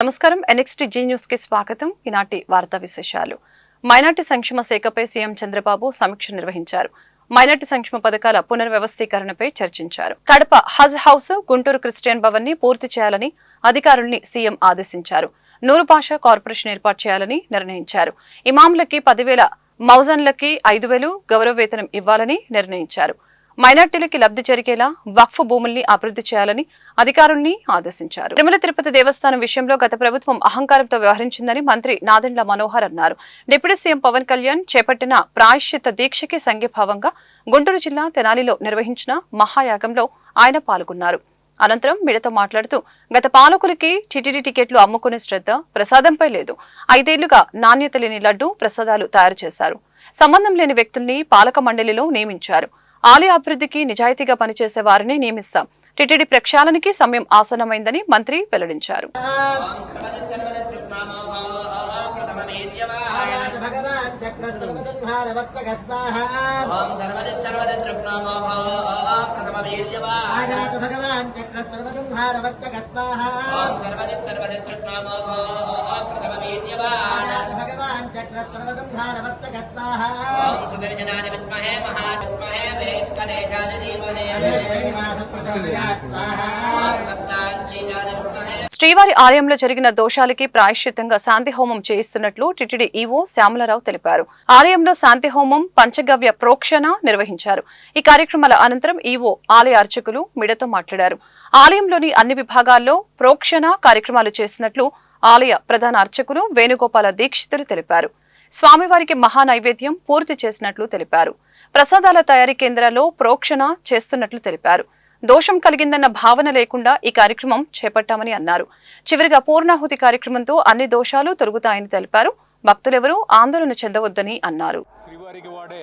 నమస్కారం NXT news కి స్వాగతం. ఈనాటి వార్తా విశేషాలు. మైనార్టీ సంక్షేమ శాఖపై సీఎం చంద్రబాబు సమీక్ష నిర్వహించారు. మైనార్టీ సంక్షేమ పథకాల పునర్వ్యవస్థీకరణపై చర్చించారు. కడప హజ్ హౌస్, గుంటూరు క్రిస్టియన్ భవన్ ని పూర్తి చేయాలని అధికారుల్ని సీఎం ఆదేశించారు. నూరు భాషా కార్పొరేషన్ ఏర్పాటు చేయాలని నిర్ణయించారు. ఇమాంలకి 10,000, మౌజన్లకి 5,000 గౌరవ వేతనం ఇవ్వాలని నిర్ణయించారు. మైనార్టీలకి లబ్ధి జరిగేలా వక్ఫ్ భూముల్ని అభివృద్ధి చేయాలని అధికారుల్ని ఆదేశించారు. తిరుమల తిరుపతి దేవస్థానం విషయంలో గత ప్రభుత్వం అహంకారంతో వ్యవహరించిందని మంత్రి నాదెండ్ల మనోహర్ అన్నారు. డిప్యూటీ సీఎం పవన్ కళ్యాణ్ చేపట్టిన ప్రాయశ్చిత్త దీక్షకి సంఘీభావంగా గుంటూరు జిల్లా తెనాలిలో నిర్వహించిన మహాయాగంలో ఆయన పాల్గొన్నారు. అనంతరం మీడియాతో మాట్లాడుతూ గత పాలకులకి టీటీడీ టికెట్లు అమ్ముకునే శ్రద్ధ ప్రసాదంపై లేదు. 5 ఏళ్లుగా నాణ్యత లేని లడ్డు ప్రసాదాలు తయారు చేశారు. సంబంధం లేని వ్యక్తుల్ని పాలక మండలిలో నియమించారు. ఆలయ అభివృద్ధికి నిజాయితీగా పనిచేసే వారిని నియమిస్తాం. టీటీడీ ప్రక్షాళనకి సమయం ఆసన్నమైందని మంత్రి వెల్లడించారు. శ్రీవారి ఆలయంలో జరిగిన దోషాలకి ప్రాయశ్చిత్తంగా శాంతి హోమం చేయిస్తున్నట్లు టీటీడీ ఈవో శ్యామలరావు తెలిపారు. ఆలయంలో శాంతి హోమం, పంచగవ్య ప్రోక్షణ నిర్వహించారు. ఈ కార్యక్రమాల అనంతరం ఈవో ఆలయ అర్చకులు మీడియాతో మాట్లాడారు. ఆలయంలోని అన్ని విభాగాల్లో ప్రోక్షణ కార్యక్రమాలు చేసినట్లు ఆలయ ప్రధాన అర్చకులు వేణుగోపాల దీక్షితులు తెలిపారు. స్వామివారికి మహా నైవేద్యం పూర్తి చేసినట్లు తెలిపారు. ప్రసాదాల తయారీ కేంద్రాల్లో ప్రోక్షణ చేస్తున్నట్లు తెలిపారు. దోషం కలిగిందన్న భావన లేకుండా ఈ కార్యక్రమం చేపట్టామని అన్నారు. చివరిగా పూర్ణాహుతి కార్యక్రమంతో అన్ని దోషాలు తొలగుతాయని తెలిపారు. భక్తులెవరూ ఆందోళన చెందవద్దని అన్నారు. శ్రీవారికి వాడే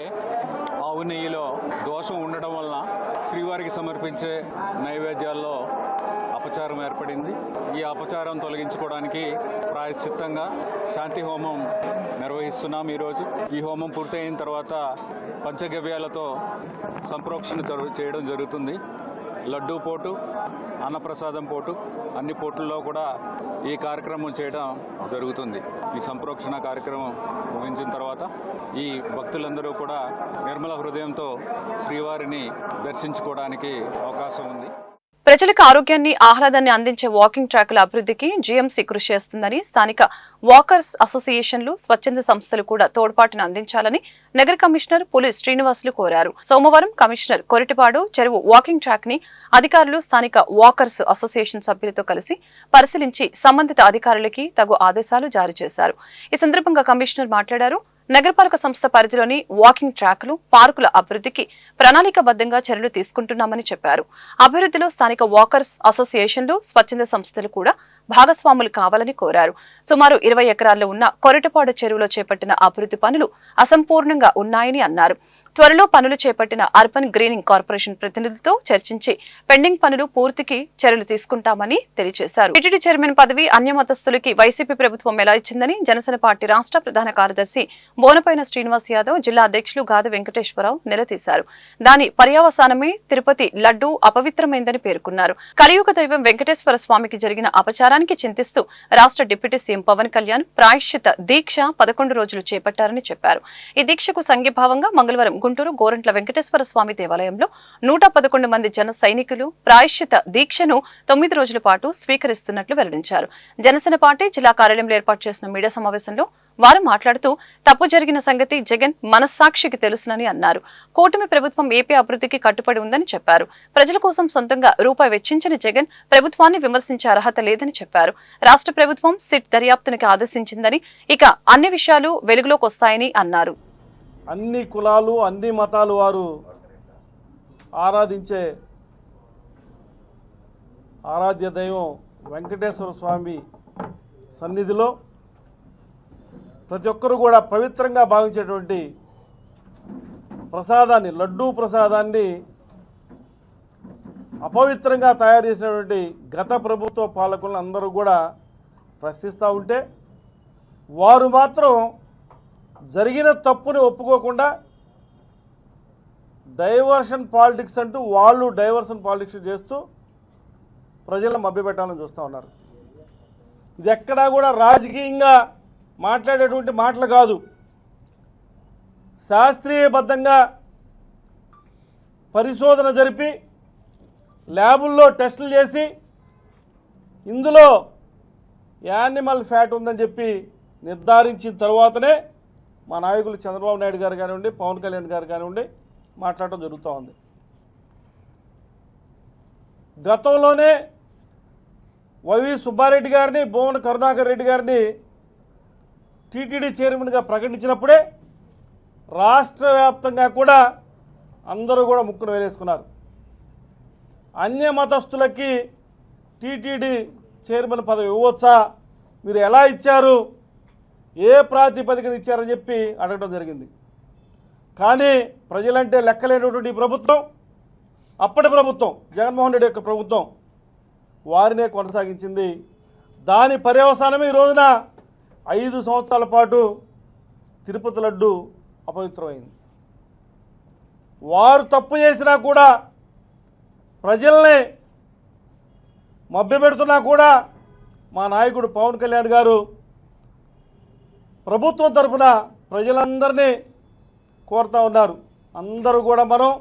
ఆవు నెయ్యిలో దోషం ఉండడం వలన శ్రీవారికి సమర్పించే నైవేద్యాల్లో అపచారం ఏర్పడింది. ఈ అపచారం తొలగించుకోవడానికి ప్రాయశ్చిత్తంగా శాంతి హోమం నిర్వహిస్తున్నాం. ఈరోజు ఈ హోమం పూర్తయిన తర్వాత పంచగవ్యాలతో సంప్రోక్షణ చేయడం జరుగుతుంది. లడ్డూ పోటు, అన్నప్రసాదం పోటు, అన్ని పోట్లలో కూడా ఈ కార్యక్రమం చేయడం జరుగుతుంది. ఈ సంప్రోక్షణ కార్యక్రమం ముగించిన తర్వాత ఈ భక్తులందరూ కూడా నిర్మల హృదయంతో శ్రీవారిని దర్శించుకోవడానికి అవకాశం ఉంది. ప్రజలకు ఆరోగ్యాన్ని, ఆహ్లాదాన్ని అందించే వాకింగ్ ట్రాకుల అభివృద్ధికి జీఎంసీ కృషి చేస్తుందని స్థానిక వాకర్స్ అసోసియేషన్లు, స్వచ్ఛంద సంస్థలు కూడా తోడ్పాటును అందించాలని నగర కమిషనర్ పులి శ్రీనివాసులు కోరారు. సోమవారం కమిషనర్ కొరిటిపాడు చెరువు వాకింగ్ ట్రాక్ ని అధికారులు స్థానిక వాకర్స్ అసోసియేషన్ సభ్యులతో కలిసి పరిశీలించి సంబంధిత అధికారులకి తగు ఆదేశాలు జారీ చేశారు. ఈ సందర్భంగా కమిషనర్ మాట్లాడారు. నగరపాలక సంస్థ పరిధిలోని వాకింగ్ ట్రాక్లు, పార్కుల అభివృద్ధికి ప్రణాళికాబద్దంగా చర్యలు తీసుకుంటున్నామని చెప్పారు. అభివృద్ధిలో స్థానిక వాకర్స్ అసోసియేషన్లు, స్వచ్ఛంద సంస్థలు కూడా భాగస్వాములు కావాలని కోరారు. సుమారు 20 ఎకరాల్లో ఉన్న కొరటపాడు చెరువులో చేపట్టిన అభివృద్ధి పనులు అసంపూర్ణంగా ఉన్నాయని అన్నారు. త్వరలో పనులు చేపట్టిన అర్బన్ గ్రీనింగ్ కార్పొరేషన్ ప్రతినిధులతో చర్చించి పెండింగ్ పనులు పూర్తికి చర్యలు తీసుకుంటామని తెలియజేశారు. టీటీడీ చైర్మన్ పదవి అన్యమతస్థులకి వైసీపీ ప్రభుత్వం ఎలా ఇచ్చిందని జనసేన పార్టీ రాష్ట్ర ప్రధాన కార్యదర్శి బోనపైన శ్రీనివాస్ యాదవ్, జిల్లా అధ్యక్షులు గాది వెంకటేశ్వరరావు నిలదీశారు. దాని పర్యవసానమే తిరుపతి లడ్డూ అపవిత్రమైందని పేర్కొన్నారు. కలియుగ దైవం వెంకటేశ్వర స్వామికి జరిగిన అపచారానికి చింతిస్తూ రాష్ట్ర డిప్యూటీ సీఎం పవన్ కళ్యాణ్ ప్రాయశ్చిత్త దీక్ష 11 రోజులు చేపట్టారని చెప్పారు. ఈ దీక్షకు సంఘీభావంగా మంగళవారం గుంటూరు గోరంట్ల వెంకటేశ్వర స్వామి దేవాలయంలో 111 మంది జన సైనికులు ప్రాయశ్చిత్త దీక్షను 9 రోజుల పాటు స్వీకరిస్తున్నట్లు వెల్లడించారు. జనసేన పార్టీ జిల్లా కార్యాలయంలో ఏర్పాటు చేసిన మీడియా సమావేశంలో వారు మాట్లాడుతూ తప్పు జరిగిన సంగతి జగన్ మనస్సాక్షికి తెలుసునని అన్నారు. కూటమి ప్రభుత్వం ఏపీ అభివృద్ధికి కట్టుబడి ఉందని చెప్పారు. ప్రజల కోసం సొంతంగా రూపాయి వెచ్చించిన జగన్ ప్రభుత్వాన్ని విమర్శించే అర్హత లేదని చెప్పారు. రాష్ట్ర ప్రభుత్వం సిట్ దర్యాప్తునికి ఆదేశించిందని, ఇక అన్ని విషయాలు వెలుగులోకి వస్తాయని అన్నారు. అన్ని కులాలు, అన్ని మతాలు వారు ఆరాధించే ఆరాధ్య దైవం వెంకటేశ్వర స్వామి సన్నిధిలో ప్రతి ఒక్కరు కూడా పవిత్రంగా భావించేటువంటి ప్రసాదాన్ని, లడ్డూ ప్రసాదాన్ని అపవిత్రంగా తయారు చేసినటువంటి గత ప్రభుత్వ పాలకులను అందరూ కూడా ప్రశ్నిస్తూ ఉంటే వారు మాత్రం జరిగిన తప్పుని ఒప్పుకోకుండా డైవర్షన్ పాలిటిక్స్ అంటూ వాళ్ళు డైవర్షన్ పాలిటిక్స్ చేస్తూ ప్రజలను మభ్యపెట్టాలని చూస్తూ ఉన్నారు. ఇది ఎక్కడా కూడా రాజకీయంగా మాట్లాడేటువంటి మాటలు కాదు. శాస్త్రీయబద్ధంగా పరిశోధన జరిపి ల్యాబుల్లో టెస్టులు చేసి ఇందులో యానిమల్ ఫ్యాట్ ఉందని చెప్పి నిర్ధారించిన తర్వాతనే మా నాయకులు చంద్రబాబు నాయుడు గారు కానివ్వండి, పవన్ కళ్యాణ్ గారు కానివ్వండి మాట్లాడటం జరుగుతూ ఉంది. గతంలోనే వైవి సుబ్బారెడ్డి గారిని, భువన కరుణాకర్ రెడ్డి గారిని టీటీడీ చైర్మన్గా ప్రకటించినప్పుడే రాష్ట్ర వ్యాప్తంగా కూడా అందరూ కూడా ముక్కును వేలేసుకున్నారు. అన్య మతస్థులకి టీటీడీ చైర్మన్ పదవి ఇవ్వచ్చా, మీరు ఎలా ఇచ్చారు, ఏ ప్రాతిపదికన ఇచ్చారని చెప్పి అడగడం జరిగింది. కానీ ప్రజలంటే లెక్కలేనటువంటి ప్రభుత్వం, అప్పటి ప్రభుత్వం జగన్మోహన్ రెడ్డి యొక్క ప్రభుత్వం వారినే కొనసాగించింది. దాని పర్యవసానమే ఈ రోజున 5 సంవత్సరాల పాటు తిరుపతి లడ్డు అపవిత్రమైంది. వారు తప్పు చేసినా కూడా, ప్రజల్ని మభ్యపెడుతున్నా కూడా మా నాయకుడు పవన్ కళ్యాణ్ గారు ప్రభుత్వం తరఫున ప్రజలందరినీ కోరుతూ ఉన్నారు. అందరూ కూడా మనం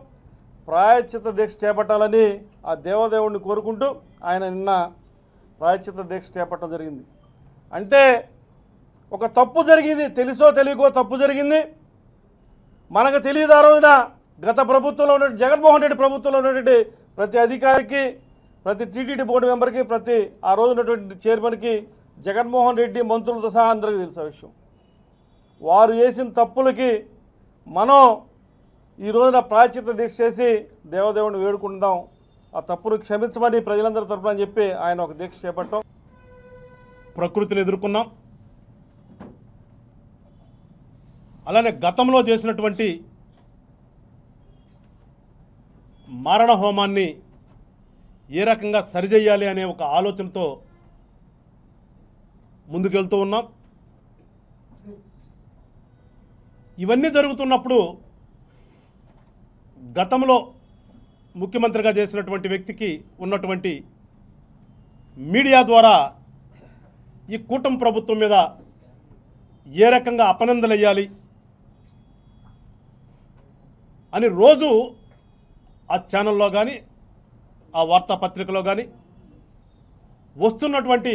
ప్రాయశ్చిత్త దీక్ష చేపట్టాలని ఆ దేవదేవుడిని కోరుకుంటూ ఆయన నిన్న ప్రాయశ్చిత్త దీక్ష చేపట్టడం జరిగింది. అంటే ఒక తప్పు జరిగింది, తెలుసో తెలియకో తప్పు జరిగింది, మనకు తెలియదు. ఆ రోజున గత ప్రభుత్వంలో ఉన్న జగన్మోహన్ రెడ్డి ప్రభుత్వంలో ఉన్నటువంటి ప్రతి అధికారికి, ప్రతి టీటీడీ బోర్డు మెంబర్కి, ప్రతి ఆ రోజు ఉన్నటువంటి చైర్మన్కి జగన్మోహన్ రెడ్డి మంత్రులతో సహా అందరికీ తెలిసిన విషయం. వారు చేసిన తప్పులకి మనం ఈ రోజున ప్రాయశ్చిత్త దీక్ష చేసి దేవదేవుని వేడుకుందాం, ఆ తప్పును క్షమించమని ప్రజలందరి తరపున అని చెప్పి ఆయన ఒక దీక్ష చేపట్టాం. ప్రకృతిని ఎదుర్కొన్నాం. అలానే గతంలో చేసినటువంటి మారణ హోమాన్ని ఏ రకంగా సరిచేయాలి అనే ఒక ఆలోచనతో ముందుకెళ్తూ ఉన్నాం. ఇవన్నీ జరుగుతున్నప్పుడు గతంలో ముఖ్యమంత్రిగా చేసినటువంటి వ్యక్తికి ఉన్నటువంటి మీడియా ద్వారా ఈ కూటమి ప్రభుత్వం మీద ఏ రకంగా అపనిందలు వేయాలి అని రోజు ఆ ఛానల్లో కానీ, ఆ వార్తాపత్రికలో కానీ వస్తున్నటువంటి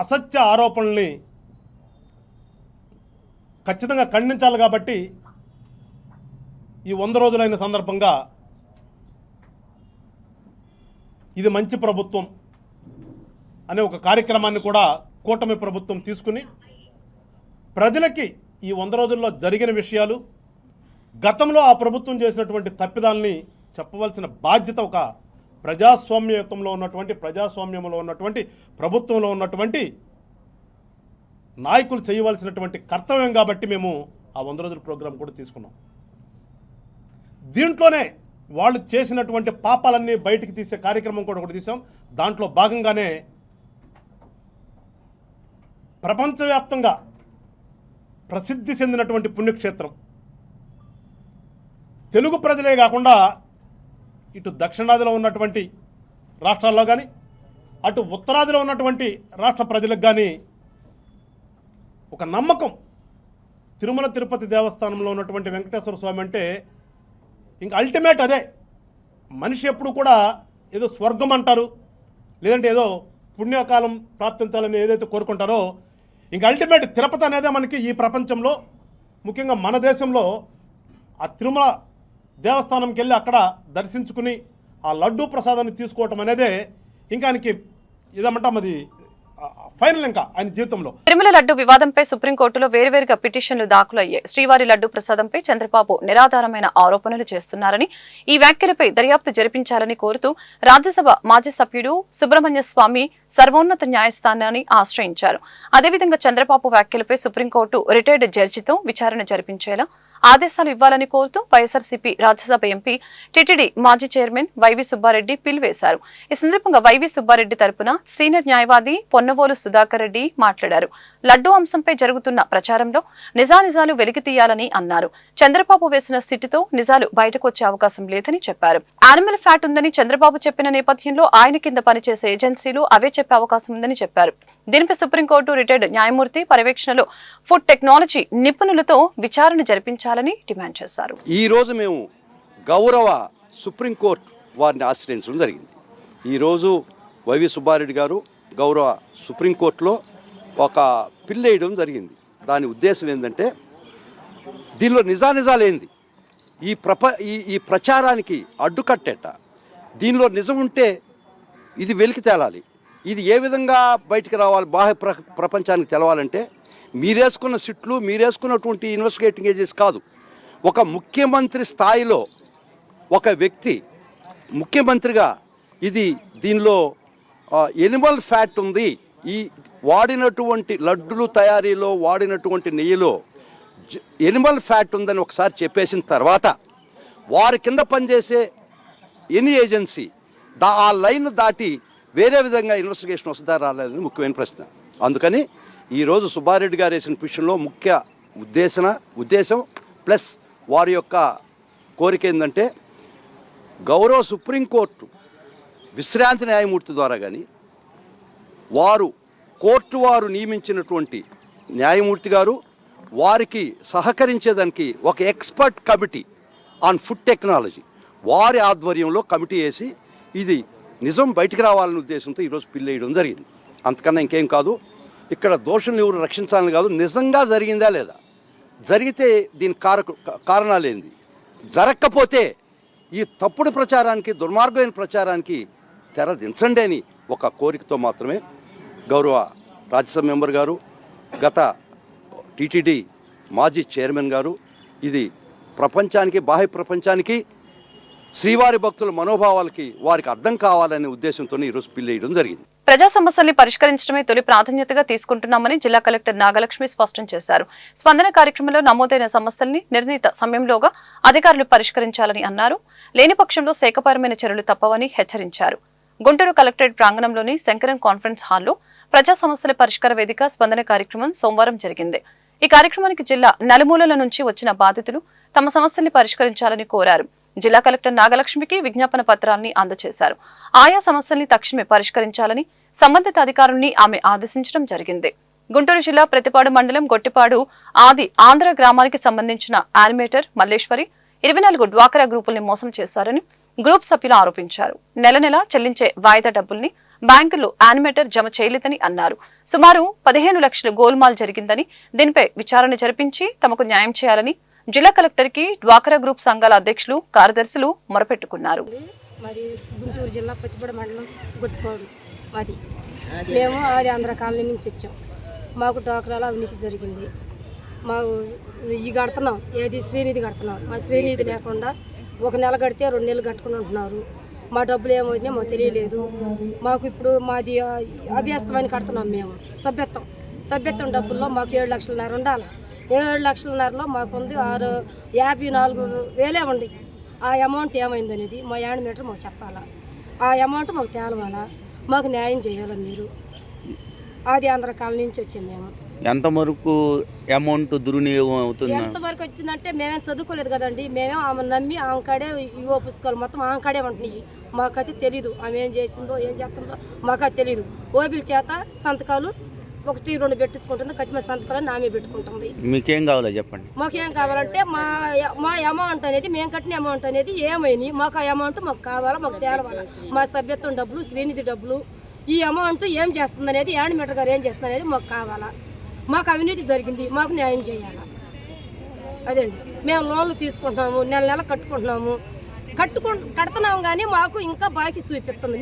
అసత్య ఆరోపణల్ని ఖచ్చితంగా ఖండించాలి. కాబట్టి ఈ 100 రోజులైన సందర్భంగా ఇది మంచి ప్రభుత్వం అనే ఒక కార్యక్రమాన్ని కూడా కూటమి ప్రభుత్వం తీసుకుని ప్రజలకి ఈ 100 రోజుల్లో జరిగిన విషయాలు, గతంలో ఆ ప్రభుత్వం చేసినటువంటి తప్పిదాలని చెప్పవలసిన బాధ్యత ఒక ప్రజాస్వామ్యంలో ఉన్నటువంటి ప్రభుత్వంలో ఉన్నటువంటి నాయకులు చేయవలసినటువంటి కర్తవ్యం. కాబట్టి మేము ఆ 100 రోజుల ప్రోగ్రాం కూడా తీసుకున్నాం. దీంట్లోనే వాళ్ళు చేసినటువంటి పాపాలన్నీ బయటికి తీసే కార్యక్రమం కూడా ఒకటి తీసాం. దాంట్లో భాగంగానే ప్రపంచవ్యాప్తంగా ప్రసిద్ధి చెందినటువంటి పుణ్యక్షేత్రం, తెలుగు ప్రజలే కాకుండా ఇటు దక్షిణాదిలో ఉన్నటువంటి రాష్ట్రాల్లో కానీ, అటు ఉత్తరాదిలో ఉన్నటువంటి రాష్ట్ర ప్రజలకు కానీ ఒక నమ్మకం. తిరుమల తిరుపతి దేవస్థానంలో ఉన్నటువంటి వెంకటేశ్వర స్వామి అంటే ఇంకా అల్టిమేట్ అదే. మనిషి ఎప్పుడు కూడా ఏదో స్వర్గం అంటారు, లేదంటే ఏదో పుణ్యకాలం ప్రాప్తించాలని ఏదైతే కోరుకుంటారో, ఇంకా అల్టిమేట్ తిరుపతి అనేదే మనకి ఈ ప్రపంచంలో, ముఖ్యంగా మన దేశంలో ఆ తిరుమల దేవస్థానంకి వెళ్ళి అక్కడ దర్శించుకుని ఆ లడ్డూ ప్రసాదాన్ని తీసుకోవటం అనేదే ఇంకా ఆయనకి ఇదేమంటాం, అది ఫైనల్ ఇంకా ఆయన జీవితంలో. తిరుమల లడ్డు వివాదంపై సుప్రీంకోర్టులో వేర్వేరుగా పిటిషన్లు దాఖలయ్యాయి. శ్రీవారి లడ్డు ప్రసాదంపై చంద్రబాబు నిరాధారమైన ఆరోపణలు చేస్తున్నారని, ఈ వ్యాఖ్యలపై దర్యాప్తు జరిపించాలని కోరుతూ రాజ్యసభ మాజీ సభ్యుడు సుబ్రహ్మణ్య స్వామి సర్వోన్నత న్యాయస్థానాన్ని ఆశ్రయించారు. అదేవిధంగా చంద్రబాబు వ్యాఖ్యలపై సుప్రీంకోర్టు రిటైర్డ్ జడ్జితో విచారణ జరిపించేలా ఆదేశాలు ఇవ్వాలని కోరుతూ వైఎస్ఆర్సీపీ రాజ్యసభ ఎంపీ టీటీడీ మాజీ చైర్మన్ వైవి సుబ్బారెడ్డి పిల్ వేశారు. ఈ సందర్భంగా వైవి సుబ్బారెడ్డి తరపున సీనియర్ న్యాయవాది పొన్నవోలు సుధాకర్ రెడ్డి మాట్లాడారు. లడ్డూ అంశంపై జరుగుతున్న ప్రచారంలో నిజానిజాలు వెలికితీయాలని అన్నారు. చంద్రబాబు వేసిన సిట్టితో నిజాలు బయటకు వచ్చే అవకాశం లేదని చెప్పారు. యానిమల్ ఫ్యాట్ ఉందని చంద్రబాబు చెప్పిన నేపథ్యంలో ఆయన కింద పనిచేసే ఏజెన్సీలు అవే చెప్పే అవకాశం ఉందని చెప్పారు. దీనిపై సుప్రీంకోర్టు రిటైర్డ్ న్యాయమూర్తి పర్యవేక్షణలో ఫుడ్ టెక్నాలజీ నిపుణులతో విచారణ జరిపించాలని డిమాండ్ చేశారు. ఈ రోజు మేము గౌరవ సుప్రీంకోర్టు వారిని ఆశ్రయించడం జరిగింది. ఈరోజు వైవి సుబ్బారెడ్డి గారు గౌరవ సుప్రీంకోర్టులో ఒక పిల్ వేయడం జరిగింది. దాని ఉద్దేశం ఏంటంటే దీనిలో నిజానిజాలు ఏంది, ఈ ప్రచారానికి అడ్డుకట్టేట, దీనిలో నిజం ఉంటే ఇది వెలికి తేలాలి. ఇది ఏ విధంగా బయటికి రావాలి, బాహ్య ప్రపంచానికి తెలవాలంటే మీరేసుకున్న సిట్లు, మీరేసుకున్నటువంటి ఇన్వెస్టిగేటింగ్ ఏజెన్సీ కాదు. ఒక ముఖ్యమంత్రి స్థాయిలో ఒక వ్యక్తి ముఖ్యమంత్రిగా దీనిలో ఎనిమల్ ఫ్యాట్ ఉంది, ఈ వాడినటువంటి లడ్డులు తయారీలో వాడినటువంటి నెయ్యిలో ఎనిమల్ ఫ్యాట్ ఉందని ఒకసారి చెప్పేసిన తర్వాత వారి కింద పనిచేసే ఎనీ ఏజెన్సీ ఆ లైన్ దాటి వేరే విధంగా ఇన్వెస్టిగేషన్ వస్తుందా రాలేదని ముఖ్యమైన ప్రశ్న. అందుకని ఈరోజు సుబ్బారెడ్డి గారు వేసిన పిటిషన్లో ముఖ్య ఉద్దేశం ప్లస్ వారి యొక్క కోరిక ఏంటంటే గౌరవ సుప్రీంకోర్టు విశ్రాంతి న్యాయమూర్తి ద్వారా కానీ కోర్టు వారు నియమించినటువంటి న్యాయమూర్తి గారు వారికి సహకరించేదానికి ఒక expert committee on food technology వారి ఆధ్వర్యంలో కమిటీ వేసి ఇది నిజం బయటికి రావాలనే ఉద్దేశంతో ఈరోజు పిల్ వేయడం జరిగింది. అంతకన్నా ఇంకేం కాదు. ఇక్కడ దోషులను ఎవరు రక్షించాలని కాదు, నిజంగా జరిగిందా లేదా, జరిగితే దీని కారణాలు ఏంది, జరగకపోతే ఈ తప్పుడు ప్రచారానికి, దుర్మార్గమైన ప్రచారానికి తెరదించండి అని ఒక కోరికతో మాత్రమే గౌరవ రాజ్యసభ మెంబర్ గారు, గత టీటీడీ మాజీ చైర్మన్ గారు ఇది ప్రపంచానికి, బాహ్య ప్రపంచానికి, శ్రీవారి భక్తుల మనోభావాలకి వారికి అర్థం కావాలనే ఉద్దేశంతో ఈరోజు పిల్ వేయడం జరిగింది. ప్రజా సమస్యల్ని పరిష్కరించడమే తొలి ప్రాధాన్యతగా తీసుకుంటున్నామని జిల్లా కలెక్టర్ నాగలక్ష్మి స్పష్టం చేశారు. స్పందన కార్యక్రమంలో నమోదైన సమస్యల్ని నిర్ణీత సమయంలోగా అధికారులు పరిష్కరించాలని అన్నారు. లేని పక్షంలో శాఖపరమైన చర్యలు తప్పవని హెచ్చరించారు. గుంటూరు కలెక్టరేట్ ప్రాంగణంలోని శంకరం కాన్ఫరెన్స్ హాల్లో ప్రజా సమస్యల పరిష్కార వేదిక స్పందన కార్యక్రమం సోమవారం జరిగింది. ఈ కార్యక్రమానికి జిల్లా నలుమూలల నుంచి వచ్చిన బాధితులు తమ సమస్యల్ని పరిష్కరించాలని కోరారు. జిల్లా కలెక్టర్ నాగలక్ష్మికి విజ్ఞాపన పత్రాన్ని అందజేశారు. ఆయా సమస్యల్ని తక్షణమే పరిష్కరించాలని సంబంధిత అధికారుల్ని ఆమె ఆదేశించడం జరిగింది. గుంటూరు జిల్లా ప్రతిపాడు మండలం గొట్టిపాడు ఆది ఆంధ్ర గ్రామానికి సంబంధించిన యానిమేటర్ మల్లేశ్వరి 24 డ్వాక్రా గ్రూపుల్ని మోసం చేశారని గ్రూప్ సభ్యులు ఆరోపించారు. నెల నెలా చెల్లించే వాయిదా డబ్బుల్ని బ్యాంకుల్లో యానిమేటర్ జమ చేయలేదని అన్నారు. సుమారు 15 లక్షల గోల్మాల్ జరిగిందని, దీనిపై విచారణ జరిపించి తమకు న్యాయం చేయాలని జిల్లా కలెక్టర్ కి డ్వాక్రా గ్రూప్ సంఘాల అధ్యక్షులు, కార్యదర్శులు మొరపెట్టుకున్నారు. మాది గుంటూరు జిల్లా ప్రతిపాడు మండలం గొట్టిపాడు మాది. మేము ఆది ఆంధ్ర కాలనీ నుంచి వచ్చాం. మాకు డ్వాక్రాలో అవినీతి జరిగింది. మాకు ఇది కడుతున్నాం, ఏది శ్రీనిధి కడుతున్నాం. మా శ్రీనిధి లేకుండా ఒక నెల కడితే 2 నెలలు కట్టుకుని ఉంటున్నారు. మా డబ్బులు ఏమవుతున్నాయో మాకు తెలియలేదు. మాకు ఇప్పుడు మాది అభ్యస్తమని కడుతున్నాం. మేము సభ్యత్వం డబ్బుల్లో మాకు 7,00,000 ఉండాలి. 7,00,000లో మాకు ఉంది 54,000 ఉంది. ఆ అమౌంట్ ఏమైందనేది మా యానిమేటర్ మాకు చెప్పాలా, ఆ అమౌంట్ మాకు తేలవాలా, మాకు న్యాయం చేయాలా. మీరు ఆది ఆంధ్ర కాలనీ నుంచి వచ్చాం. మేము ఎంతవరకు అమౌంట్ దుర్వినియోగం అవుతుంది? ఎంతవరకు వచ్చిందంటే మేమేం చదువుకోలేదు కదండి. మేమేం ఆమె నమ్మి ఆమె కాడే యువ పుస్తకాలు మొత్తం ఆమె కాడే ఉంటున్నాయి. మాకైతే తెలీదు ఆమె ఏం చేసిందో ఏం చేస్తుందో మాకైతే తెలీదు. ఓబీల చేత సంతకాలు 1-2 పెట్టించుకుంటుంది, ఖచ్చితంగా సంతకాలని ఆమె పెట్టుకుంటుంది. మీకేం కావాలో చెప్పండి. మాకేం కావాలంటే మా అమౌంట్ అనేది, మేము కట్టిన అమౌంట్ అనేది ఏమైంది, మాకు ఆ అమౌంట్ మాకు కావాలా, మాకు తేలవాలా. మా సభ్యత్వం డబ్బులు, శ్రీనిధి డబ్బులు, ఈ అమౌంట్ ఏం చేస్తుంది అనేది, యానిమేటర్ గారు ఏం చేస్తుంది అనేది మాకు కావాలా. మాకు అవినీతి జరిగింది, మాకు న్యాయం చేయాలా. అదండి, మేము లోన్లు తీసుకుంటున్నాము, నెల నెల కట్టుకుంటున్నాము, కడుతున్నాం కానీ మాకు ఇంకా బాకీ చూపిస్తుంది.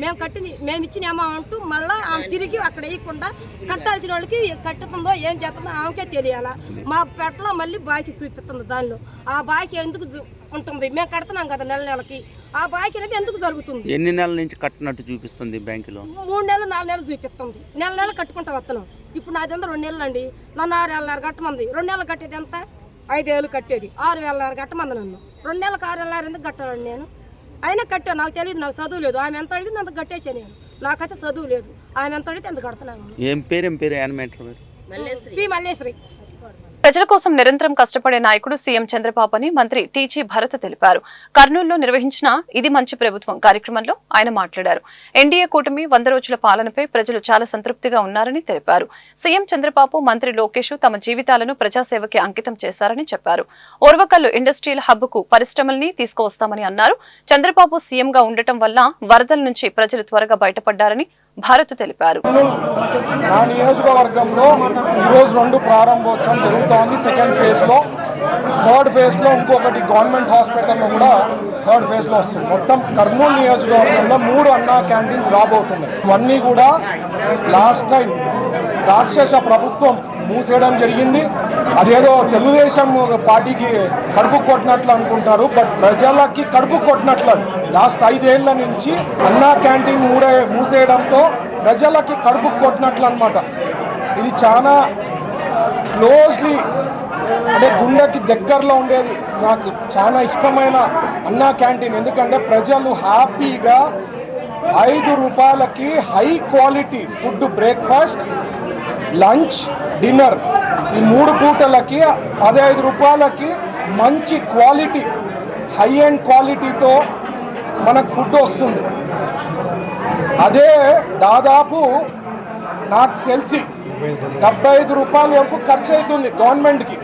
మేము ఇచ్చిన అమౌంట్ మళ్ళీ ఆమె తిరిగి అక్కడ వేయకుండా కట్టాల్సిన వాళ్ళకి కట్టుతుందో ఏం చేస్తుందో ఆమెకే తెలియాలా. మా పెట్లో మళ్ళీ బాకీ చూపిస్తుంది. దానిలో ఆ బాకీ ఎందుకు ఉంటుంది, మేము కడుతున్నాం కదా నెల నెలకి, ఆ బాకీ అనేది ఎందుకు జరుగుతుంది? ఎన్ని నెలల నుంచి కట్టినట్టు చూపిస్తుంది బ్యాంకులో? 3 నెలలు 4 నెలలు చూపిస్తుంది. నెల నెలలు కట్టుకుంటా వస్తున్నాం. ఇప్పుడు నాది 2 నెలలు అండి, నన్ను 6 నెలలు కట్టమంది. 2 నెలలు కట్టేది ఎంత? 5 ఏళ్ళు కట్టేది 6,000 కట్టమంది నన్ను 2 నెలలకు 6,000 ఎందుకు కట్టాలండి నేను అయినా కట్టాను నాకు తెలియదు నాకు చదువు లేదు ఆమె ఎంత అడిగింది అంత కట్టేసా నేను నాకైతే చదువు లేదు ఆమె ఎంత అడిగితే ఎంత కడుతున్నాను ఏం పేరు యానిమేటర్ పి మల్లేశ్వరి ప్రజల కోసం నిరంతరం కష్టపడే నాయకుడు సీఎం చంద్రబాబు అని మంత్రి టీజీ భరత్ తెలిపారు. కర్నూలులో నిర్వహించిన ఇది మంచి ప్రభుత్వం కార్యక్రమంలో ఆయన మాట్లాడారు. ఎన్డీఏ కూటమి 100 రోజుల పాలనపై ప్రజలు చాలా సంతృప్తిగా ఉన్నారని తెలిపారు. సీఎం చంద్రబాబు, మంత్రి లోకేష్ తమ జీవితాలను ప్రజాసేవకి అంకితం చేశారని చెప్పారు. ఓర్వకల్లు ఇండస్ట్రియల్ హబ్ కు పరిశ్రమల్ని తీసుకువస్తామని అన్నారు. చంద్రబాబు సీఎంగా ఉండటం వల్ల వరదల నుంచి ప్రజలు త్వరగా బయటపడ్డారని భారత్ తెలిపారు. నా నియోజకవర్గంలో ఈరోజు 2 ప్రారంభోత్సవం జరుగుతోంది. సెకండ్ ఫేజ్లో, థర్డ్ ఫేజ్లో ఇంకొకటి గవర్నమెంట్ హాస్పిటల్లో కూడా థర్డ్ ఫేజ్లో వస్తుంది. మొత్తం కర్నూలు నియోజకవర్గంలో 3 అన్నా క్యాంటీన్స్ రాబోతున్నాయి. ఇవన్నీ కూడా లాస్ట్ టైం రాక్షస ప్రభుత్వం మూసేయడం జరిగింది. అదేదో తెలుగుదేశం పార్టీకి కడుపు కొట్టినట్లు అనుకుంటారు, బట్ ప్రజలకి కడుపు కొట్టినట్లు. లాస్ట్ 5 ఏళ్ల నుంచి అన్నా క్యాంటీన్ మూసేయడంతో ప్రజలకి కడుపు కొట్టినట్లు అనమాట. ఇది చాలా క్లోజ్లీ అంటే గుండెకి దగ్గరలో ఉండేది. నాకు చాలా ఇష్టమైన అన్నా క్యాంటీన్. ఎందుకంటే ప్రజలు హ్యాపీగా 5 రూపాయలకి high quality food, breakfast, lunch, dinner, ఈ 3 పూటలకి 15 రూపాయలకి మంచి క్వాలిటీ, హై అండ్ క్వాలిటీతో మనకు ఫుడ్ వస్తుంది. అదే దాదాపు నాకు తెలిసి 75 రూపాయల వరకు ఖర్చు అవుతుంది గవర్నమెంట్కి.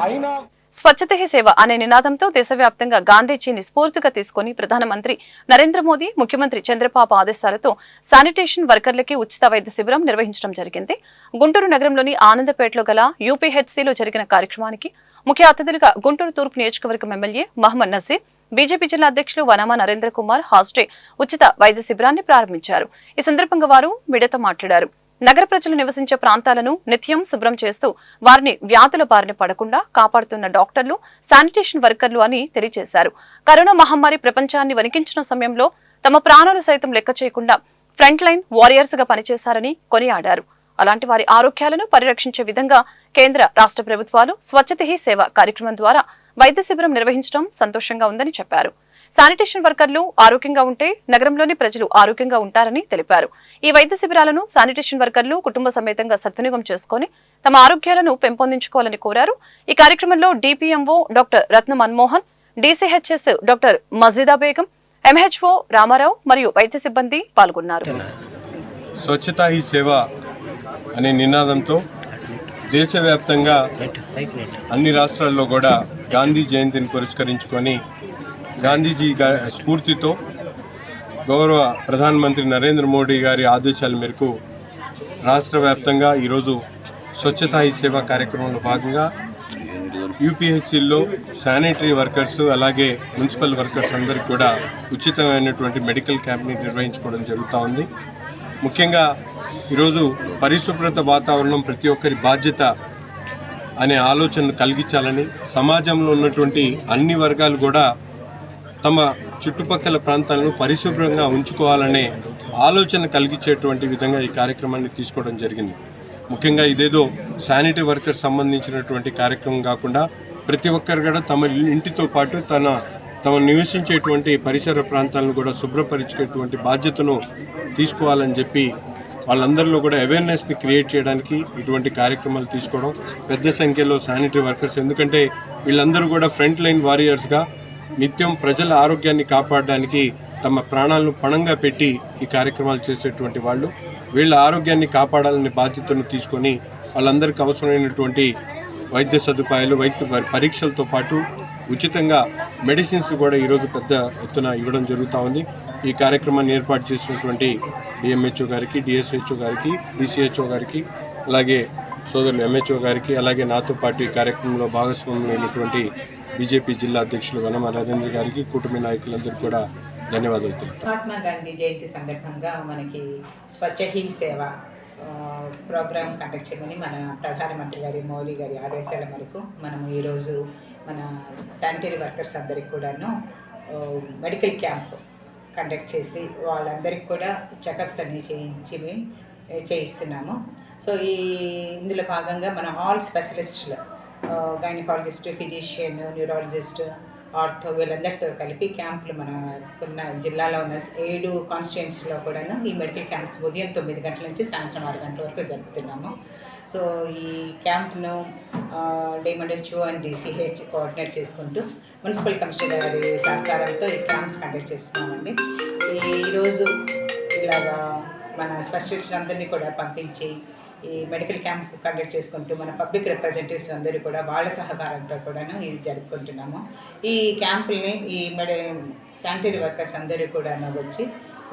అయినా స్వచ్ఛత హీ సేవ అనే నినాదంతో దేశవ్యాప్తంగా గాంధీజీని స్ఫూర్తిగా తీసుకుని ప్రధానమంత్రి నరేంద్ర మోదీ, ముఖ్యమంత్రి చంద్రబాబు ఆదేశాలతో శానిటేషన్ వర్కర్లకి ఉచిత వైద్య శిబిరం నిర్వహించడం జరిగింది. గుంటూరు నగరంలోని ఆనందపేటలో గల యూపీహెచ్సీలో జరిగిన కార్యక్రమానికి ముఖ్య అతిథులుగా గుంటూరు తూర్పు నియోజకవర్గం ఎమ్మెల్యే మహమ్మద్ నజీర్, బీజేపీ జిల్లా అధ్యక్షులు వనామా నరేంద్ర కుమార్ హాస్టే ఉచిత వైద్య శిబిరాన్ని ప్రారంభించారు. ఈ సందర్భంగా వారు మీడియాతో మాట్లాడారు. నగర ప్రజలు నివసించే ప్రాంతాలను నిత్యం శుభ్రం చేస్తూ వారిని వ్యాధుల బారిన పడకుండా కాపాడుతున్న డాక్టర్లు, శానిటేషన్ వర్కర్లు అని తెలియజేశారు. కరోనా మహమ్మారి ప్రపంచాన్ని వణికించిన సమయంలో తమ ప్రాణాలు సైతం లెక్క చేయకుండా ఫ్రంట్ లైన్ వారియర్స్ గా పనిచేశారని కొనియాడారు. అలాంటి వారి ఆరోగ్యాలను పరిరక్షించే విధంగా కేంద్ర, రాష్ట్ర ప్రభుత్వాలు స్వచ్ఛత హీ సేవ కార్యక్రమం ద్వారా వైద్య శిబిరం నిర్వహించడం సంతోషంగా ఉందని చెప్పారు. శానిటేషన్ వర్కర్లు ఆరోగ్యంగా ఉంటే నగరంలోని ప్రజలు ఆరోగ్యంగా ఉంటారని తెలిపారు. ఈ వైద్య శిబిరాలను శానిటేషన్ వర్కర్లు కుటుంబ సమేతంగా సద్వినియోగం చేసుకుని తమ ఆరోగ్యాలను పెంపొందించుకోవాలని కోరారు. ఈ కార్యక్రమంలో DPMO doctor Ratna Manmohan, DCHS doctor Majida Begum, MHO Ramarao మరియు వైద్య సిబ్బంది పాల్గొన్నారు. స్వచ్ఛతా హీ సేవ అనే నినాదంతో దేశవ్యాప్తంగా అన్ని రాష్ట్రాల్లో కూడా గాంధీ జయంతిని పురస్కరించుకొని గాంధీజీ స్ఫూర్తితో గౌరవ ప్రధానమంత్రి నరేంద్ర మోడీ గారి ఆదేశాల మేరకు రాష్ట్ర వ్యాప్తంగా ఈరోజు స్వచ్ఛతా హీ సేవ కార్యక్రమంలో భాగంగా యూపీహెచ్సీల్లో శానిటరీ వర్కర్స్ అలాగే మున్సిపల్ వర్కర్స్ అందరికీ కూడా ఉచితమైనటువంటి మెడికల్ క్యాంప్ని నిర్వహించుకోవడం జరుగుతూ ఉంది. ముఖ్యంగా ఈరోజు పరిశుభ్రత వాతావరణం ప్రతి ఒక్కరి బాధ్యత అనే ఆలోచనను కలిగించాలని, సమాజంలో ఉన్నటువంటి అన్ని వర్గాలు కూడా తమ చుట్టుపక్కల ప్రాంతాలను పరిశుభ్రంగా ఉంచుకోవాలనే ఆలోచన కలిగించేటువంటి విధంగా ఈ కార్యక్రమాన్ని తీసుకోవడం జరిగింది. ముఖ్యంగా ఇదేదో శానిటరీ వర్కర్స్ సంబంధించినటువంటి కార్యక్రమం కాకుండా ప్రతి ఒక్కరు కూడా తమ ఇంటితో పాటు తమ నివసించేటువంటి పరిసర ప్రాంతాలను కూడా శుభ్రపరిచేటువంటి బాధ్యతను తీసుకోవాలని చెప్పి వాళ్ళందరిలో కూడా అవేర్నెస్ని క్రియేట్ చేయడానికి ఇటువంటి కార్యక్రమాలు తీసుకోవడం, పెద్ద సంఖ్యలో శానిటరీ వర్కర్స్, ఎందుకంటే వీళ్ళందరూ కూడా ఫ్రంట్ లైన్ వారియర్స్గా నిత్యం ప్రజల ఆరోగ్యాన్ని కాపాడడానికి తమ ప్రాణాలను పణంగా పెట్టి ఈ కార్యక్రమాలు చేసేటువంటి వాళ్ళు, వీళ్ళ ఆరోగ్యాన్ని కాపాడాలనే బాధ్యతను తీసుకొని వాళ్ళందరికీ అవసరమైనటువంటి వైద్య సదుపాయాలు, వైద్య పరీక్షలతో పాటు ఉచితంగా మెడిసిన్స్ కూడా ఈరోజు పెద్ద ఎత్తున ఇవ్వడం జరుగుతూ ఉంది. ఈ కార్యక్రమాన్ని ఏర్పాటు చేసినటువంటి డిఎంహెచ్ఓ గారికి, డిఎస్హెచ్ఓ గారికి, డిసిహెచ్ఓ గారికి, అలాగే సోదరులు ఎంహెచ్ఓ గారికి, అలాగే నాతో పాటు ఈ కార్యక్రమంలో భాగస్వాములైనటువంటి బీజేపీ జిల్లా అధ్యక్షులు వనమా నరేంద్ర గారికి, కూటమి నాయకులందరికీ కూడా ధన్యవాదాలు తెలుపుతాను. మహాత్మా గాంధీ జయంతి సందర్భంగా మనకి స్వచ్ఛ హీ సేవ ప్రోగ్రాం కండక్ట్ చేయమని మన ప్రధానమంత్రి గారి మోడీ గారి ఆదేశాల మేరకు మనము ఈరోజు మన శానిటరీ వర్కర్స్ అందరికి కూడాను మెడికల్ క్యాంప్ కండక్ట్ చేసి వాళ్ళందరికీ కూడా చెకప్స్ అన్నీ చేయిస్తున్నాము. సో ఇందులో భాగంగా మన ఆల్ స్పెషలిస్టులు గైనకాలజిస్ట్, ఫిజిషియన్, న్యూరాలజిస్ట్, ఆర్థో వీళ్ళందరితో కలిపి క్యాంపులు మనకున్న జిల్లాలో ఉన్న 7 కాన్స్టిట్యుయెన్సీలో కూడాను ఈ మెడికల్ క్యాంప్స్ ఉదయం 9 గంటల నుంచి సాయంత్రం 6 గంటల వరకు జరుపుతున్నాము. సో ఈ క్యాంప్ను DMHO అండ్ DCH కోఆర్డినేట్ చేసుకుంటూ మున్సిపల్ కమిషనర్ గారి సహకారంతో ఈ క్యాంప్స్ కండక్ట్ చేస్తున్నామండి. ఈరోజు ఇలాగా మన స్పెషలిస్ట్ అందరినీ కూడా పంపించి ఈ మెడికల్ క్యాంప్ కండక్ట్ చేసుకుంటూ మన పబ్లిక్ రిప్రజెంటేటివ్స్ అందరూ కూడా వాళ్ళ సహకారంతో కూడాను ఇది జరుపుకుంటున్నాము. ఈ క్యాంపుల్ని ఈ శానిటరీ వర్కర్స్ అందరూ కూడా వచ్చి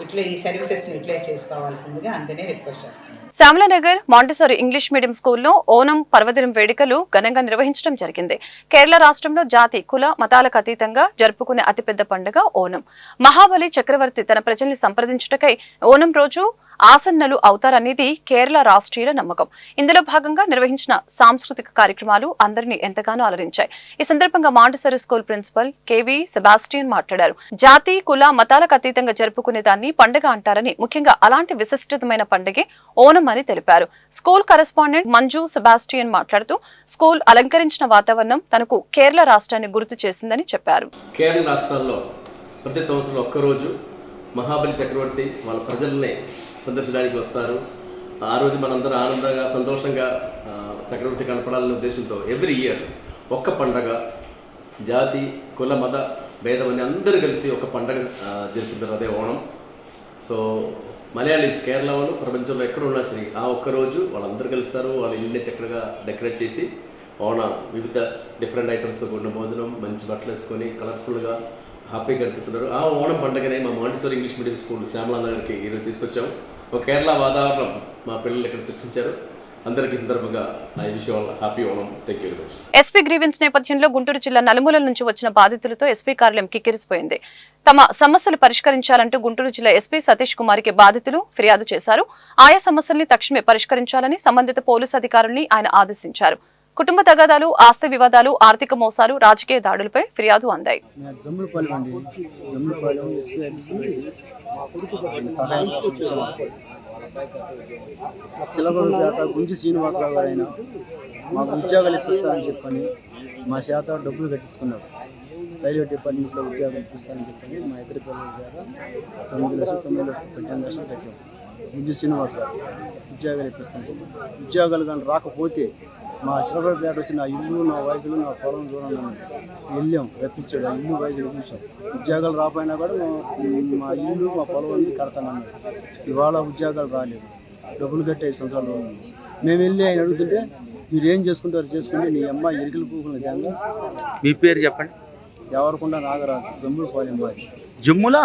ఇట్లా ఈ సర్వీసెస్ని యూటిలైజ్ చేసుకోవాల్సిందిగా అందరినీ రిక్వెస్ట్ చేస్తున్నాం. శ్యామలానగర్ మాంటిసోరీ ఇంగ్లీష్ మీడియం స్కూల్లో ఓనం పర్వదినం వేడుకలు ఘనంగా నిర్వహించడం జరిగింది. కేరళ రాష్ట్రంలో జాతి కుల మతాలకు అతీతంగా జరుపుకునే అతిపెద్ద పండుగ ఓనం. మహాబలి చక్రవర్తి తన ప్రజల్ని సంప్రదించుటకై ఓనం రోజు ఆసన్నలు అవుతారనేది కేరళ రాష్ట్రీయుల నమ్మకం. ఇందులో భాగంగా నిర్వహించిన సాంస్కృతిక కార్యక్రమాలు అందరినీ ఎంతగానో అలరించాయి. ఈ సందర్భంగా Montessori school principal KV Sebastian మాట్లాడారు. జాతి కుల మతాలకు అతీతంగా జరుపుకునే దాన్ని పండుగ అంటారని, ముఖ్యంగా అలాంటి విశిష్టమైన పండుగే ఓనం అని తెలిపారు. స్కూల్ కరెస్పాండెంట్ మంజు సెబాస్టియన్ మాట్లాడుతూ స్కూల్ అలంకరించిన వాతావరణం తనకు కేరళ రాష్ట్రాన్ని గుర్తు చేసిందని చెప్పారు. కేరళ రాష్ట్రాల్లో ప్రతి సంవత్సరం ఒక్కరోజు మహాబలి చక్రవర్తి వాళ్ళ ప్రజల్ని సందర్శించడానికి వస్తారు. ఆ రోజు మనందరం ఆనందంగా సంతోషంగా చక్రవర్తి కనపడాలనే ఉద్దేశంతో ఎవ్రీ ఇయర్ ఒక్క పండగ, జాతి కుల మత భేదం అని అందరూ కలిసి ఒక పండగ జరుపుతారు, అదే ఓణం. సో మలయాళీస్ కేరళ వాళ్ళు ప్రపంచంలో ఎక్కడ ఉన్నా సరే ఆ ఒక్కరోజు వాళ్ళందరూ కలుస్తారు. వాళ్ళ ఇల్లుని చక్కగా డెకరేట్ చేసి ఓణ వివిధ డిఫరెంట్ ఐటమ్స్తో కూడిన భోజనం, మంచి బట్టలు వేసుకొని కలర్ఫుల్గా హ్యాపీగా కనిపిస్తున్నారు. ఆ ఓణం పండుగనే మా మాంటిసోరీ ఇంగ్లీష్ మీడియం స్కూల్ శ్యామలానగర్కి ఈరోజు తీసుకొచ్చాము. ఒక కేరళ వాతావరణం మా పిల్లలు ఇక్కడ సృష్టించారు. అందరికీ సందర్భంగా I wish all happy Onam. Thank you very much. SP grievance నేపథ్యంలో గుంటూరు జిల్లా నలుమూలల నుంచి వచ్చిన బాధితులతో ఎస్పీ కార్యాలయం కిక్కిరిసిపోయింది. తమ సమస్యలు పరిష్కరించాలంటూ గుంటూరు జిల్లా ఎస్పీ సతీష్ కుమార్కి బాధితులు ఫిర్యాదు చేశారు. ఆయా సమస్యల్ని తక్షణమే పరిష్కరించాలని సంబంధిత పోలీసు అధికారుల్ని ఆయన ఆదేశించారు. కుటుంబ తగాదాలు, ఆస్తి వివాదాలు, ఆర్థిక మోసాలు, రాజకీయ దాడులపై ఫిర్యాదు అందాయి. గుంజి శ్రీనివాసరావు గారు అయినా మాకు ఉద్యోగాలు ఇప్పిస్తానని చెప్పని మా చేత డబ్బులు కట్టించుకున్నారు. రైల్వే డిపార్ట్మెంట్లో ఉద్యోగాలు ఇప్పిస్తానని చెప్పని మా ఇద్దరి పిల్లల చేత 9 లక్షలు 18 లక్షలు కట్టాం. గుంజి శ్రీనివాసరావు ఉద్యోగాలు ఇప్పిస్తానని చెప్పి ఉద్యోగాలు కానీ రాకపోతే మా చిలకలపేట వచ్చి నా ఇల్లు, నా వైద్యులు, నా పొలం చూడండి వెళ్ళాం, రప్పించాడు. ఆ ఇల్లు వైద్యులు చూసాం. ఉద్యోగాలు రాపోయినా కూడా మా ఇల్లు మా పొలం అన్ని కడతానన్నాడు. ఇవాళ ఉద్యోగాలు రాలేదు. డబ్బులు కట్టి 5 సంవత్సరాలు మేము వెళ్ళి ఆయన అడుగుతుంటే మీరు ఏం చేసుకుంటారు చేసుకుంటే నీ అమ్మాయి ఎరికలు పూకున్న జంగా. మీ పేరు చెప్పండి. ఎవరకుండా నాగరాజు, జమ్ములపాలెం వారి జమ్ములా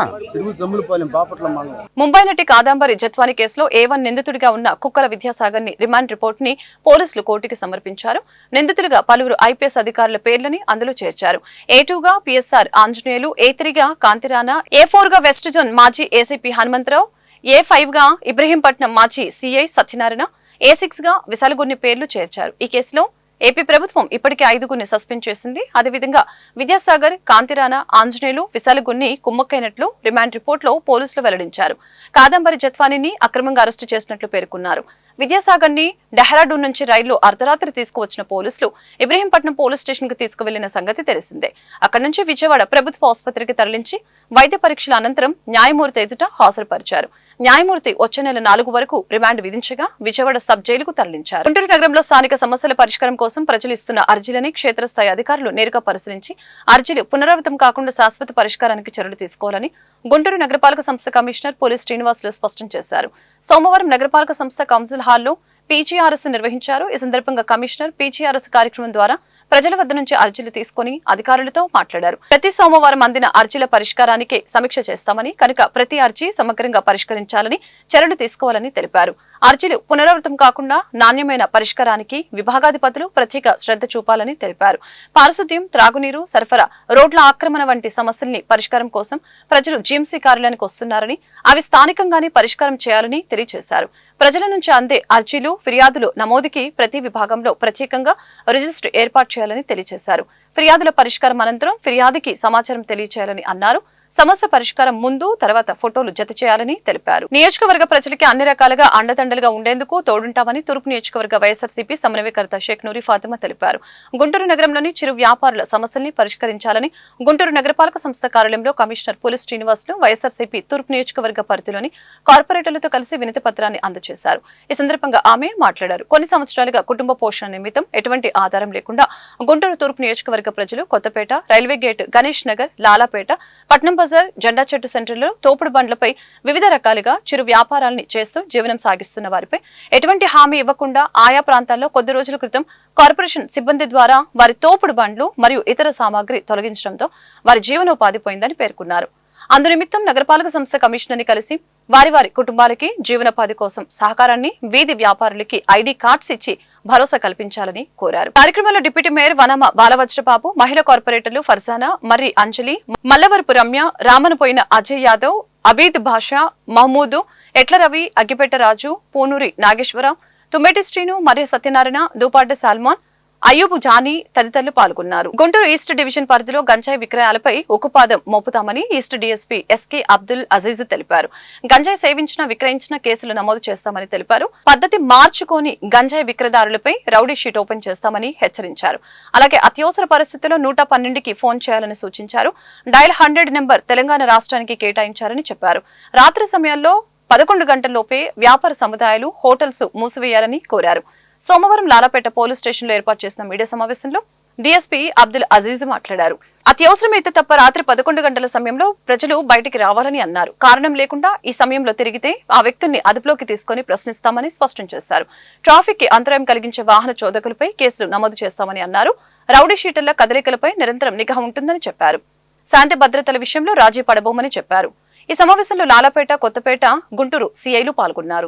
జమ్ములపాలెం బాపట్ల మండలం. ముంబై నటి కాదంబరి జత్వాని కేసులో A1 నిందితుడిగా ఉన్న కుక్కల విద్యాసాగర్ ని రిమాండ్ రిపోర్ట్ ని పోలీసులు కోర్టుకి సమర్పించారు. నిందితులుగా పలువురు IPS అధికారుల పేర్లని అందులో చేర్చారు. A2గా PSR ఆంజనేయులు, A3గా కాంతిరాణా, A4గా వెస్ట్ జోన్ మాజీ ACP హనుమంతరావు, A5గా ఇబ్రహీంపట్నం మాజీ CI సత్యనారాయణ, A6గా విశాలగున్ని పేర్లు చేర్చారు. ఈ కేసులో ఏపీ ప్రభుత్వం ఇప్పటికే 5గురిని సస్పెండ్ చేసింది. అదేవిధంగా విద్యాసాగర్, కాంతిరాణా, ఆంజనేయులు, విశాలగున్ని కుమ్మక్కైనట్లు రిమాండ్ రిపోర్టులో పోలీసులు వెల్లడించారు. కాదంబరి జత్వానీని అక్రమంగా అరెస్టు చేసినట్లు పేర్కొన్నారు. విద్యాసాగర్ ని డెహ్రాడూన్ నుంచి రైల్లో అర్ధరాత్రి తీసుకువచ్చిన పోలీసులు ఇబ్రహీంపట్నం పోలీస్ స్టేషన్ కు తీసుకువెళ్లిన సంగతి తెలిసిందే. అక్కడి నుంచి విజయవాడ ప్రభుత్వ ఆసుపత్రికి తరలించి వైద్య పరీక్షల అనంతరం న్యాయమూర్తి ఎదుట హాజరుపరిచారు. న్యాయమూర్తి వచ్చే నెల 4 వరకు రిమాండ్ విధించగా విజయవాడ సబ్ జైలుకు తరలించారు. గుంటూరు నగరంలో స్థానిక సమస్యల పరిష్కారం కోసం ప్రజలు ఇస్తున్న అర్జీలని క్షేత్రస్థాయి అధికారులు నేరుగా పరిశీలించి అర్జీలు పునరావృతం కాకుండా శాశ్వత పరిష్కారానికి చర్యలు తీసుకోవాలని గుంటూరు నగరపాలక సంస్థ కమిషనర్ పోలీస్ శ్రీనివాసులు స్పష్టం చేశారు. సోమవారం నగరపాలక సంస్థ కౌన్సిల్ హాల్లో PGRS నిర్వహించారు. ఈ సందర్భంగా కమిషనర్ PGRS కార్యక్రమం ద్వారా ప్రజల వద్ద నుంచి అర్జీలు తీసుకుని అధికారులతో మాట్లాడారు. ప్రతి సోమవారం అందిన అర్జీల పరిష్కారానికి సమీక్ష చేస్తామని, కనుక ప్రతి అర్జీ సమగ్రంగా పరిష్కరించాలని చర్యలు తీసుకోవాలని తెలిపారు. అర్జీలు పునరావృతం కాకుండా నాణ్యమైన పరిష్కారానికి విభాగాధిపతులు ప్రత్యేక శ్రద్ధ చూపాలని తెలిపారు. పారిశుద్ధ్యం, త్రాగునీరు సరఫరా, రోడ్ల ఆక్రమణ వంటి సమస్యల్ని పరిష్కారం కోసం ప్రజలు GMC కార్యాలయానికి వస్తున్నారని, అవి స్థానికంగానే పరిష్కారం చేయాలని తెలియజేశారు. ప్రజల నుంచి అందే అర్జీలు, ఫిర్యాదులు నమోదుకి ప్రతి విభాగంలో ప్రత్యేకంగా రిజిస్టర్ ఏర్పాటు చేయాలని తెలియజేశారు. ఫిర్యాదుల పరిష్కారం అనంతరం ఫిర్యాదుకి సమాచారం తెలియజేయాలని అన్నారు. సమస్య పరిష్కారం ముందు తర్వాత ఫోటోలు జత చేయాలని తెలిపారు. నియోజకవర్గ ప్రజలకి అన్ని రకాలుగా అండదండలుగా ఉండేందుకు తోడుంటామని తూర్పు నియోజకవర్గ వైఎస్ఆర్సీపీ సమన్వయకర్త షేక్ నూరి ఫాతిమా తెలిపారు. గుంటూరు నగరంలోని చిరు వ్యాపారుల సమస్యల్ని పరిష్కరించాలని గుంటూరు నగరపాలక సంస్థ కార్యాలయంలో కమిషనర్ పులి శ్రీనివాసులు వైఎస్ఆర్సీపీ తూర్పు నియోజకవర్గ పరిధిలోని కార్పొరేటర్లతో కలిసి వినతి పత్రాన్ని అందజేశారు. ఈ సందర్భంగా ఆమె మాట్లాడారు. కొన్ని సంవత్సరాలుగా కుటుంబ పోషణ నిమిత్తం ఎటువంటి ఆధారం లేకుండా గుంటూరు తూర్పు నియోజకవర్గ ప్రజలు కొత్తపేట, రైల్వే గేట్, గణేష్ నగర్, లాలాపేట, పట్నం బజార్, జెండా చెట్టు సెంటర్లో తోపుడు బండ్లపై వివిధ రకాలుగా చిరు వ్యాపారాలని చేస్తూ జీవనం సాగిస్తున్న వారిపై ఎటువంటి హామీ ఇవ్వకుండా ఆయా ప్రాంతాల్లో కొద్ది రోజుల క్రితం కార్పొరేషన్ సిబ్బంది ద్వారా వారి తోపుడు బండ్లు మరియు ఇతర సామాగ్రి తొలగించడంతో వారి జీవనోపాధి పోయిందని పేర్కొన్నారు. అందునిమిత్తం నగరపాలక సంస్థ కమిషనర్ ని కలిసి వారి కుటుంబాలకి జీవనోపాధి కోసం సహకారాన్ని, వీధి వ్యాపారులకి ఐడి కార్డ్స్ ఇచ్చి భరోసా కల్పించాలని కోరారు. కార్యక్రమంలో డిప్యూటీ మేయర్ వనమ బాలవజ్రబాబు, మహిళా కార్పొరేటర్లు ఫర్జానా, మర్రి అంజలి, మల్లవరపు రమ్య, రామనపోయిన అజయ్ యాదవ్, అబీద్ భాషా, మహమూదు, ఎట్ల రవి, అగ్గిపెట్ట రాజు, పూనూరి నాగేశ్వరరావు, తుమ్మేటి శ్రీను, మర్రి సత్యనారాయణ, దూపాటి సాల్మాన్, అయ్యూబు జానీ తదితరులు పాల్గొన్నారు. గుంటూరు ఈస్ట్ డివిజన్ పరిధిలో గంజాయి విక్రయాలపై ఉక్కుపాదం మోపుతామని east DSP SK Abdul Aziz తెలిపారు. గంజాయి సేవించిన, విక్రయించిన కేసులు నమోదు చేస్తామని తెలిపారు. పద్ధతి మార్చుకొని గంజాయి విక్రయదారులపై రౌడీ షీట్ ఓపెన్ చేస్తామని హెచ్చరించారు. అలాగే అత్యవసర పరిస్థితుల్లో 112కి ఫోన్ చేయాలని సూచించారు. డయల్ 100 నెంబర్ తెలంగాణ రాష్ట్రానికి కేటాయించారని చెప్పారు. రాత్రి సమయాల్లో 11 గంటల్లోపే వ్యాపార సముదాయాలు, హోటల్స్ మూసివేయాలని కోరారు. సోమవారం లాలాపేట పోలీస్ స్టేషన్లో ఏర్పాటు చేసిన మీడియా సమావేశంలో డీఎస్పీ అబ్దుల్ అజీజ్ మాట్లాడారు. అత్యవసరమైతే తప్ప రాత్రి 11 గంటల సమయంలో ప్రజలు బయటికి రావాలని అన్నారు. కారణం లేకుండా ఈ సమయంలో తిరిగితే ఆ వ్యక్తుల్ని అదుపులోకి తీసుకుని ప్రశ్నిస్తామని స్పష్టం చేశారు. ట్రాఫిక్ కి అంతరాయం కలిగించే వాహన చోదకులపై కేసులు నమోదు చేస్తామని అన్నారు. రౌడీ షీటర్ల కదలికలపై నిరంతరం నిఘా ఉంటుందని చెప్పారు. శాంతి భద్రతల విషయంలో రాజీ పడబోమని చెప్పారు. ఈ సమావేశంలో లాలాపేట, కొత్తపేట, గుంటూరు సిఐలు పాల్గొన్నారు.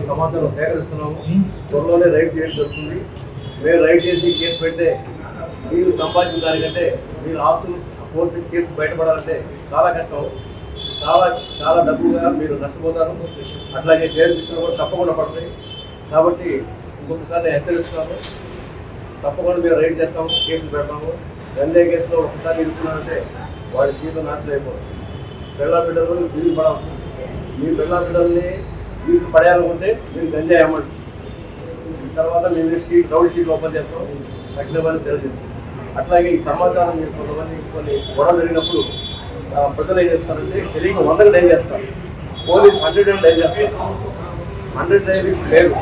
సమాచారం సేకరిస్తున్నాము. త్వరలోనే రైడ్ చేయడం జరుగుతుంది. మేము రైడ్ చేసి కేసు పెడితే మీరు సంపాదించిన దానికంటే మీరు ఆస్తులు కోర్టు కేసు బయటపడాలంటే చాలా కష్టం. చాలా డబ్బుగా మీరు నష్టపోతారు. అట్లాగే జైలు శిక్షలు కూడా తప్పకుండా పడతాయి. కాబట్టి ఇంకొకసారి నేను హెచ్చరిస్తున్నాను. తప్పకుండా మేము రైడ్ చేస్తాము, కేసులు పెడతాము. గంజాయి కేసులో ఒకసారి ఇరుక్కున్నారంటే వాడి జీవితం నాశనం అయిపోతుంది. పిల్లల బిడ్డలు వీలు పడవచ్చు. మీ పిల్లల బిడ్డల్ని వీలు పడేయాలనుకుంటే మీరు గంజాయి అమ్మండి. తర్వాత మేము రౌడీ షీట్ ఓపెన్ చేస్తాం, కఠినమైన చర్య చేస్తాం. అట్లాగే ఈ సమాచారం మీరు కొన్ని గొడవలు జరిగినప్పుడు ప్రజలు ఏం చేస్తారంటే తెలియక 100కి డైల్ చేస్తారు. పోలీస్ 100 డైల్ చేస్తారు. 100 డైల్ లేదు,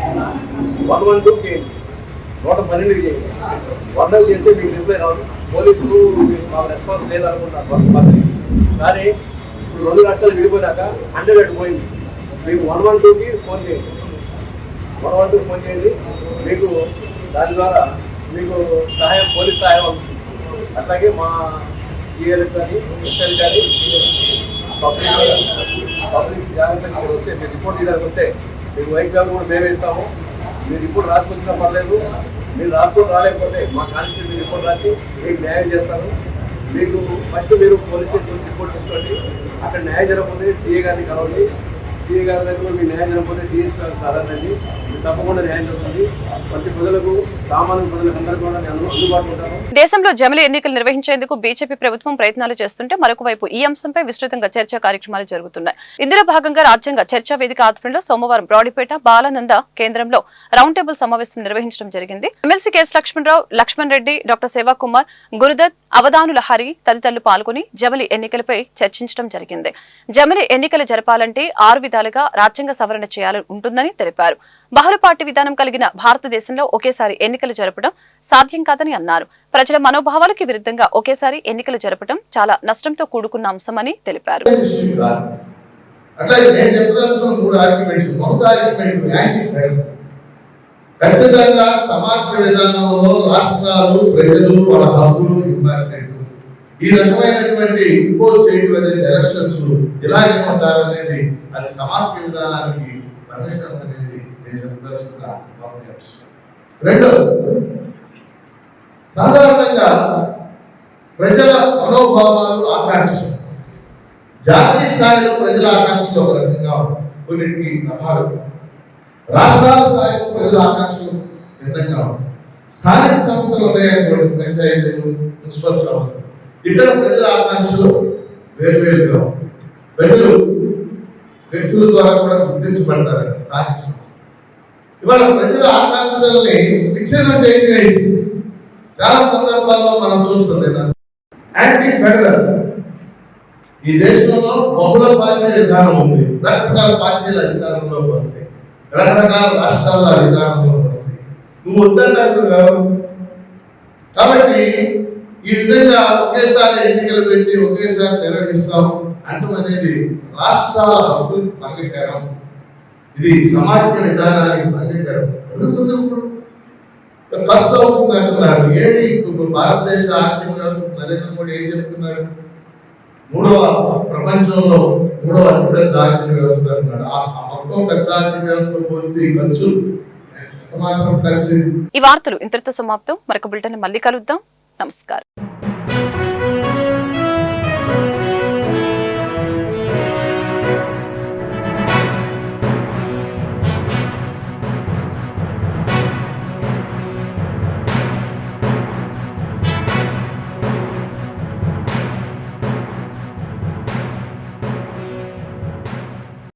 112 చేయండి, 112 చేయండి. 100 చేస్తే మీకు రిప్లై రాదు. పోలీసులు మాకు రెస్పాన్స్ లేదనుకుంటారు 112. కానీ ఇప్పుడు 2 లక్షలు విడిపోయినాక 100 అడిగిపోయింది. మీకు 112కి ఫోన్ చేయండి. 112కి ఫోన్ చేయండి. మీకు దాని ద్వారా మీకు సహాయం, పోలీస్ సహాయం అవుతుంది. అట్లాగే మా సీఏలకు కానీ, ఎస్ఐలు కానీ పబ్లిక్ జాగ్రత్తగా వస్తే మీరు రిపోర్ట్ చేయడానికి వస్తే మీకు వైట్ బ్యాగ్ కూడా మేమే ఇస్తాము. మీరు రిపోర్ట్ రాసుకొచ్చినా పర్లేదు. మీరు రాసుకొని రాలేకపోతే మా కానిస్టేబుల్ రిపోర్ట్ రాసి మీకు న్యాయం చేస్తారు. మీకు ఫస్ట్ మీరు పోలీస్ స్టేషన్ రిపోర్ట్ తీసుకోండి. అక్కడ న్యాయం జరగకపోతే సీఏ గారిని కలవండి. సీఏ గారి దగ్గర మీకు న్యాయం జరగకపోతే డిఎస్పీ గారికి సాధారణండి. తప్పకుండా న్యాయం జరుగుతుంది. ప్రతి ప్రజలకు, సామాన్య ప్రజలకు అందరికీ కూడా నేను అందుబాటులో ఉంటాను. దేశంలో జమిలి ఎన్నికలు నిర్వహించేందుకు బీజేపీ ప్రభుత్వం ప్రయత్నాలు చేస్తుంటే మరొక వైపు ఈ అంశంపై విస్తృతంగా చర్చా కార్యక్రమాలు జరుగుతున్నాయి. ఇందులో భాగంగా రాజ్యాంగ చర్చా వేదిక ఆధ్వర్యంలో సోమవారం బ్రాడీపేట బాలానంద కేంద్రంలో రౌండ్ టేబుల్ సమావేశం నిర్వహించడం జరిగింది. MLC KS Lakshmanarao, Laxman Reddy, doctor Sevakumar, Gurudatt, Avadhanula Hari తదితరులు పాల్గొని జమిలి ఎన్నికలపై చర్చించడం జరిగింది. జమిలి ఎన్నికలు జరపాలంటే 6 విధాలుగా రాజ్యాంగ సవరణ చేయాలని ఉంటుందని తెలిపారు. బహుళపార్టీ విధానం కలిగిన భారతదేశంలో ఒకేసారి ఎన్నికలు జరపడం సాధ్యం కాదని అన్నారు. ప్రజల మనోభావాలకి విరుద్ధంగా ఒకేసారి ఎన్నికలు జరపడం చాలా నష్టంతో కూడుకున్న అంశమని తెలిపారు. ఖచ్చితంగా సమాఖ్య విధానంలో రాష్ట్రాలు, ప్రజలు వాళ్ళ హక్కులు ఇంపార్టెంట్. ఈ రకమైనటువంటి ఇంపోజ్ చేయడం అనేది ఎలక్షన్స్ ఇలాగే ఉంటారనేది అది సమాఖ్య విధానానికి పరిమితం అనేది నేను చెప్పదలుచుకున్న అంశం. రెండవది, సాధారణంగా ప్రజల మనోభావాలు, ఆకాంక్ష జాతీయ స్థాయిలో ప్రజల ఆకాంక్షలు ఒక రకంగా కొన్నింటికి ప్రభావితం. రాష్ట్రాల స్థాయిలో ప్రజల ఆకాంక్షలు భిన్నంగా ఉంటాయి. స్థానిక సంస్థలు ఉన్నాయనుకోండి, పంచాయతీలు, మున్సిపల్ సంస్థలు, ఇక్కడ ప్రజల ఆకాంక్షలు వేరువేరుగా ఉంటాయి. ప్రజలు వ్యక్తుల ద్వారా కూడా గుర్తించబడతారు స్థానిక సంస్థ. ఇవాళ ప్రజల ఆకాంక్షల్ని విచ్ఛిన్నం చేయడం చాలా సందర్భాల్లో మనం చూస్తుంది. యాంటీ ఫెడరల్, ఈ దేశంలో బహుళ పార్టీ విధానం ఉంది. రకరకాల పార్టీలు అధికారంలోకి వస్తాయి, రకరకాల రాష్ట్రాల్లో అధికారంలోకి వస్తాయి. నువ్వు వద్దంటారు కాదు. కాబట్టి ఈ విధంగా ఒకేసారి ఎన్నికలు పెట్టి ఒకేసారి నిర్వహిస్తాం అంటూ అనేది రాష్ట్రాల హక్కులకు భంగకరం. ఇది సమాఖ్య విధానానికి భంగకరం. జరుగుతుంది. ఇప్పుడు ఖర్చు అవుతుంది అంటున్నారు. ఏంటి ఇప్పుడు భారతదేశ ఆర్థిక వ్యవస్థ నరేంద్ర మోడీ ఏం చెప్తున్నారు? ప్రపంచంలో 3వ అతిపెద్ద ఆర్థిక వ్యవస్థ అంటున్నాడు. ఆ మొత్తం పెద్ద ఆర్థిక వ్యవస్థ పోలిస్తే ఈ ఖర్చు ఎంత మాత్రం ఖర్చు. ఈ వార్తలు ఇంతటితో సమాప్తం. మరొక బులెటిన్ మళ్ళీ కలుద్దాం. నమస్కారం.